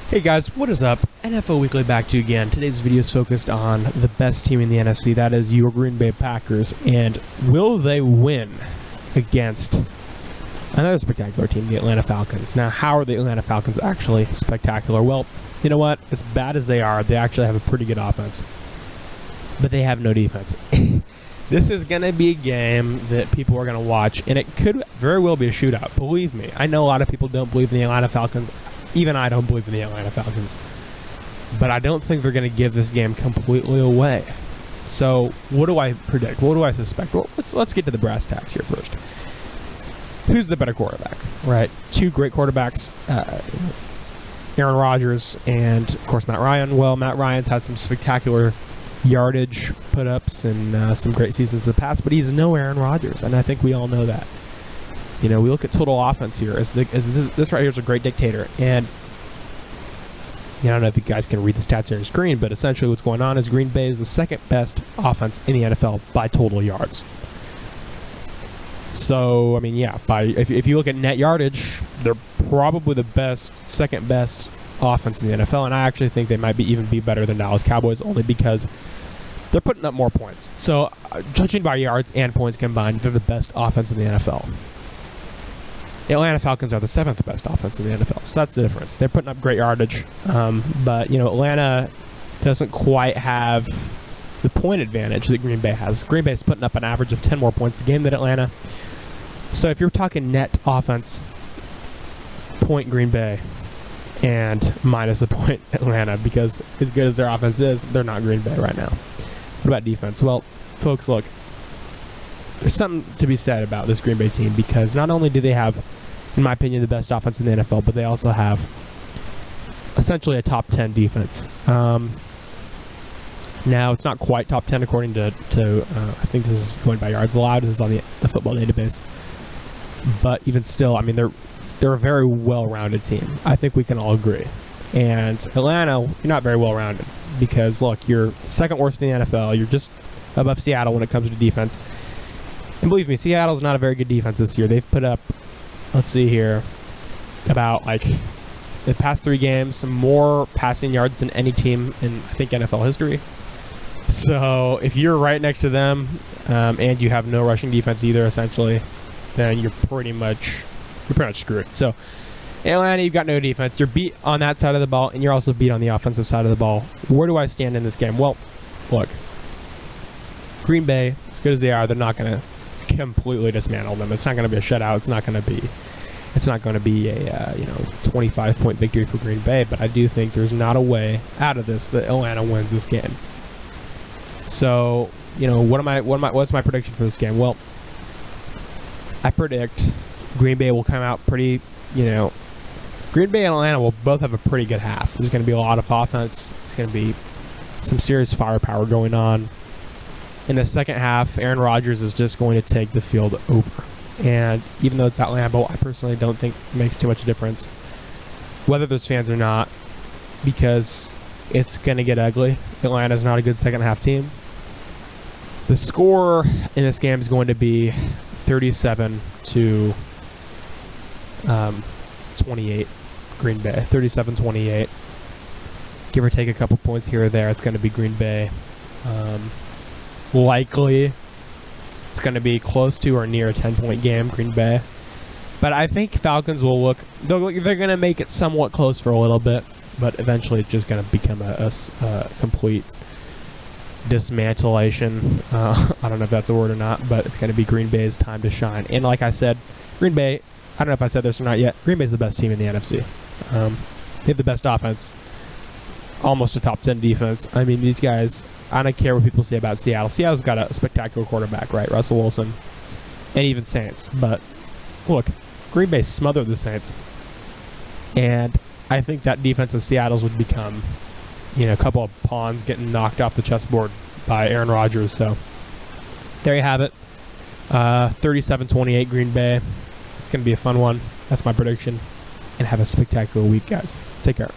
Hey guys, what is up? NFL Weekly back to you again. Today's video is focused on the best team in the NFC, that is your Green Bay Packers, and will they win against another spectacular team, the Atlanta Falcons? Now, how are the Atlanta Falcons actually spectacular? Well, you know what? As bad as they are, they actually have a pretty good offense, but they have no defense. This is going to be a game that people are going to watch, and it could very well be a shootout. Believe me, I know a lot of people don't believe in the Atlanta Falcons. Even I don't believe in the Atlanta Falcons. But I don't think they're going to give this game completely away. So, what do I predict? What do I suspect? Well, let's get to the brass tacks here first. Who's the better quarterback? Right? Two great quarterbacks. Aaron Rodgers and, of course, Matt Ryan. Well, Matt Ryan's had some spectacular yardage put-ups and some great seasons in the past, but he's no Aaron Rodgers, and I think we all know that. You know, we look at total offense here. This right here is a great dictator. And I don't know if you guys can read the stats here on your screen, but essentially what's going on is Green Bay is the second best offense in the NFL by total yards. So, I mean, yeah, if you look at net yardage, they're probably the second best offense in the NFL. And I actually think they might even be better than Dallas Cowboys, only because they're putting up more points. So, judging by yards and points combined, they're the best offense in the NFL. The Atlanta Falcons are the seventh best offense in the NFL, so that's the difference. They're putting up great yardage, but you know, Atlanta doesn't quite have the point advantage that Green Bay has. Green Bay is putting up an average of 10 more points a game than Atlanta. So if you're talking net offense, point Green Bay and minus a point Atlanta, because as good as their offense is, they're not Green Bay right now. What about defense? Well, folks, look, there's something to be said about this Green Bay team, because not only do they have, in my opinion, the best offense in the NFL, but they also have essentially a top 10 defense. Now, it's not quite top 10 according to I think this is going by yards allowed. This is on the football database. But even still, I mean, they're a very well-rounded team. I think we can all agree. And Atlanta, you're not very well-rounded, because, look, you're second worst in the NFL. You're just above Seattle when it comes to defense. And believe me, Seattle's not a very good defense this year. They've put up, let's see here, about the past 3 games, some more passing yards than any team in, I think, NFL history. So if you're right next to them and you have no rushing defense either, essentially, then you're pretty much screwed. So Atlanta, you've got no defense. You're beat on that side of the ball, and you're also beat on the offensive side of the ball. Where do I stand in this game? Well, look, Green Bay, as good as they are, they're not going to completely dismantle them. It's not going to be a shutout. It's not going to be a 25-point victory for Green Bay. But I do think there's not a way out of this that Atlanta wins this game. So, you know, what's my prediction for this game? Well, I predict Green Bay will come out pretty. Green Bay and Atlanta will both have a pretty good half. There's going to be a lot of offense. It's going to be some serious firepower going on. In the second half, Aaron Rodgers is just going to take the field over. And even though it's at Lambeau, I personally don't think it makes too much difference whether there's fans or not, because it's going to get ugly. Atlanta's not a good second half team. The score in this game is going to be 37 to 28 Green Bay. 37-28. Give or take a couple points here or there. It's going to be Green Bay. Likely it's going to be close to or near a 10-point game, Green Bay. But I think Falcons will they're going to make it somewhat close for a little bit, but eventually it's just going to become a complete dismantlation. I don't know if that's a word or not, but it's going to be Green Bay's time to shine. And like I said, Green Bay, I don't know if I said this or not yet, Green Bay's the best team in the NFC. They have the best offense, almost a top 10 defense. I mean, these guys, I don't care what people say about Seattle. Seattle's got a spectacular quarterback, right? Russell Wilson, and even Saints. But look, Green Bay smothered the Saints. And I think that defense of Seattle's would become, a couple of pawns getting knocked off the chessboard by Aaron Rodgers. So there you have it. 37-28 Green Bay. It's going to be a fun one. That's my prediction. And have a spectacular week, guys. Take care.